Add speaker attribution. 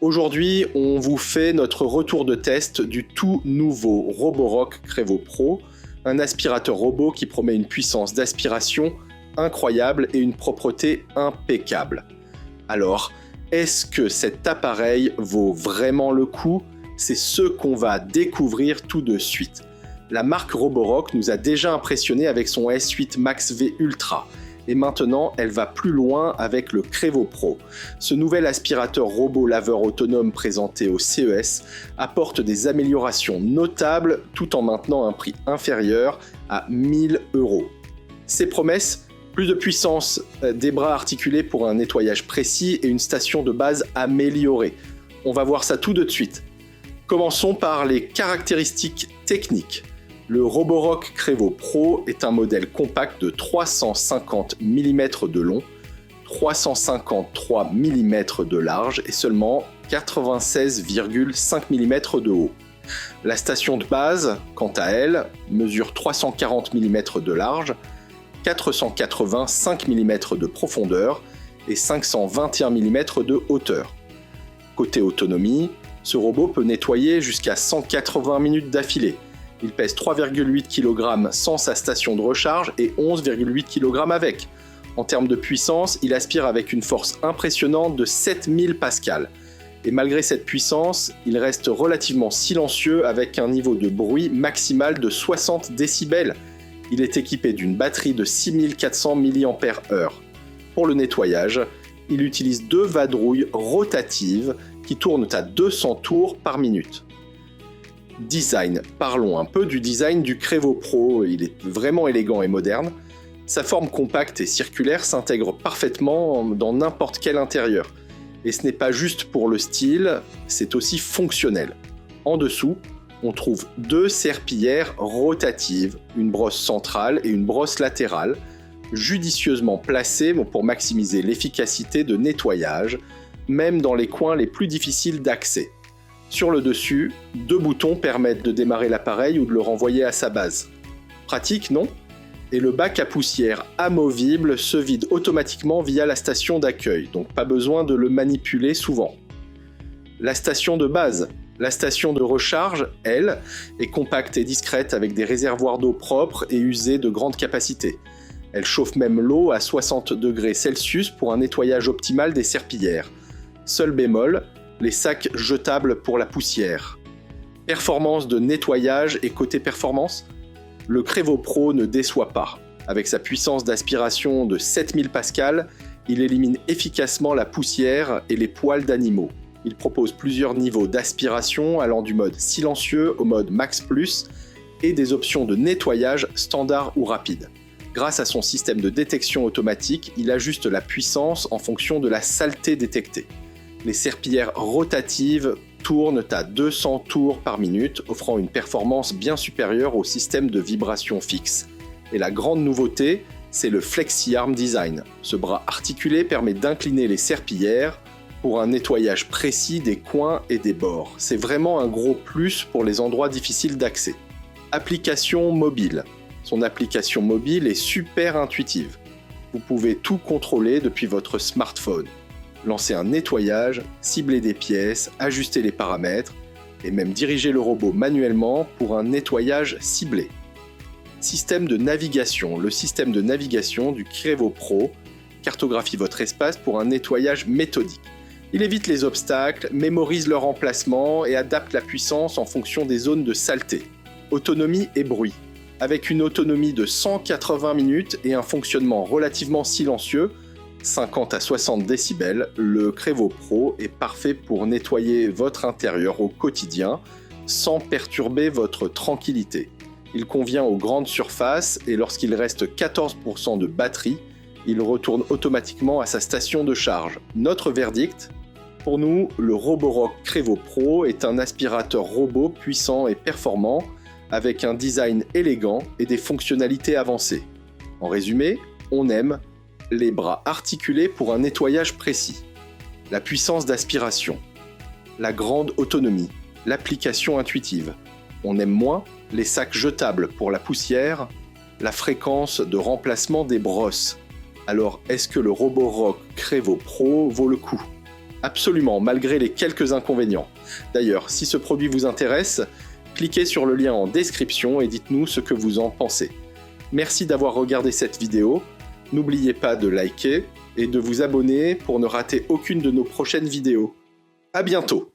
Speaker 1: Aujourd'hui, on vous fait notre retour de test du tout nouveau Roborock Crevo Pro, un aspirateur robot qui promet une puissance d'aspiration incroyable et une propreté impeccable. Alors, est-ce que cet appareil vaut vraiment le coup ? C'est ce qu'on va découvrir tout de suite. La marque Roborock nous a déjà impressionnés avec son S8 Max V Ultra. Et maintenant, elle va plus loin avec le Crevo Pro. Ce nouvel aspirateur robot laveur autonome présenté au CES apporte des améliorations notables tout en maintenant un prix inférieur à 1000 €. Ses promesses ? Plus de puissance, des bras articulés pour un nettoyage précis et une station de base améliorée. On va voir ça tout de suite. Commençons par les caractéristiques techniques. Le Roborock Crevo Pro est un modèle compact de 350 mm de long, 353 mm de large et seulement 96,5 mm de haut. La station de base, quant à elle, mesure 340 mm de large, 485 mm de profondeur et 521 mm de hauteur. Côté autonomie, ce robot peut nettoyer jusqu'à 180 minutes d'affilée. Il pèse 3,8 kg sans sa station de recharge et 11,8 kg avec. En termes de puissance, il aspire avec une force impressionnante de 7000 pascal. Et malgré cette puissance, il reste relativement silencieux avec un niveau de bruit maximal de 60 décibels. Il est équipé d'une batterie de 6400 mAh. Pour le nettoyage, il utilise 2 vadrouilles rotatives qui tournent à 200 tours par minute. Design. Parlons un peu du design du Crevo Pro. Il est vraiment élégant et moderne. Sa forme compacte et circulaire s'intègre parfaitement dans n'importe quel intérieur. Et ce n'est pas juste pour le style, c'est aussi fonctionnel. En dessous, on trouve 2 serpillières rotatives, une brosse centrale et une brosse latérale, judicieusement placées pour maximiser l'efficacité de nettoyage, même dans les coins les plus difficiles d'accès. Sur le dessus, 2 boutons permettent de démarrer l'appareil ou de le renvoyer à sa base. Pratique, non ? Et le bac à poussière amovible se vide automatiquement via la station d'accueil, donc pas besoin de le manipuler souvent. La station de base. La station de recharge, elle, est compacte et discrète avec des réservoirs d'eau propres et usés de grande capacité. Elle chauffe même l'eau à 60 degrés Celsius pour un nettoyage optimal des serpillières. Seul bémol, les sacs jetables pour la poussière. Performance de nettoyage et côté performance, le Crevo Pro ne déçoit pas. Avec sa puissance d'aspiration de 7000 pascal, il élimine efficacement la poussière et les poils d'animaux. Il propose plusieurs niveaux d'aspiration allant du mode silencieux au mode Max Plus et des options de nettoyage standard ou rapide. Grâce à son système de détection automatique, il ajuste la puissance en fonction de la saleté détectée. Les serpillières rotatives tournent à 200 tours par minute, offrant une performance bien supérieure au système de vibration fixe. Et la grande nouveauté, c'est le FlexiArm Design. Ce bras articulé permet d'incliner les serpillières pour un nettoyage précis des coins et des bords. C'est vraiment un gros plus pour les endroits difficiles d'accès. Application mobile. Son application mobile est super intuitive. Vous pouvez tout contrôler depuis votre smartphone. Lancer un nettoyage, cibler des pièces, ajuster les paramètres et même diriger le robot manuellement pour un nettoyage ciblé. Système de navigation. Le système de navigation du Crevo Pro cartographie votre espace pour un nettoyage méthodique. Il évite les obstacles, mémorise leur emplacement et adapte la puissance en fonction des zones de saleté. Autonomie et bruit. Avec une autonomie de 180 minutes et un fonctionnement relativement silencieux, 50 à 60 décibels, le Crevo Pro est parfait pour nettoyer votre intérieur au quotidien sans perturber votre tranquillité. Il convient aux grandes surfaces et lorsqu'il reste 14% de batterie, il retourne automatiquement à sa station de charge. Notre verdict ? Pour nous, le Roborock Crevo Pro est un aspirateur robot puissant et performant avec un design élégant et des fonctionnalités avancées. En résumé, on aime les bras articulés pour un nettoyage précis, la puissance d'aspiration, la grande autonomie, l'application intuitive. On aime moins les sacs jetables pour la poussière, la fréquence de remplacement des brosses. Alors, est-ce que le Roborock Crevo Pro vaut le coup ? Absolument, malgré les quelques inconvénients. D'ailleurs, si ce produit vous intéresse, cliquez sur le lien en description et dites-nous ce que vous en pensez. Merci d'avoir regardé cette vidéo. N'oubliez pas de liker et de vous abonner pour ne rater aucune de nos prochaines vidéos. À bientôt!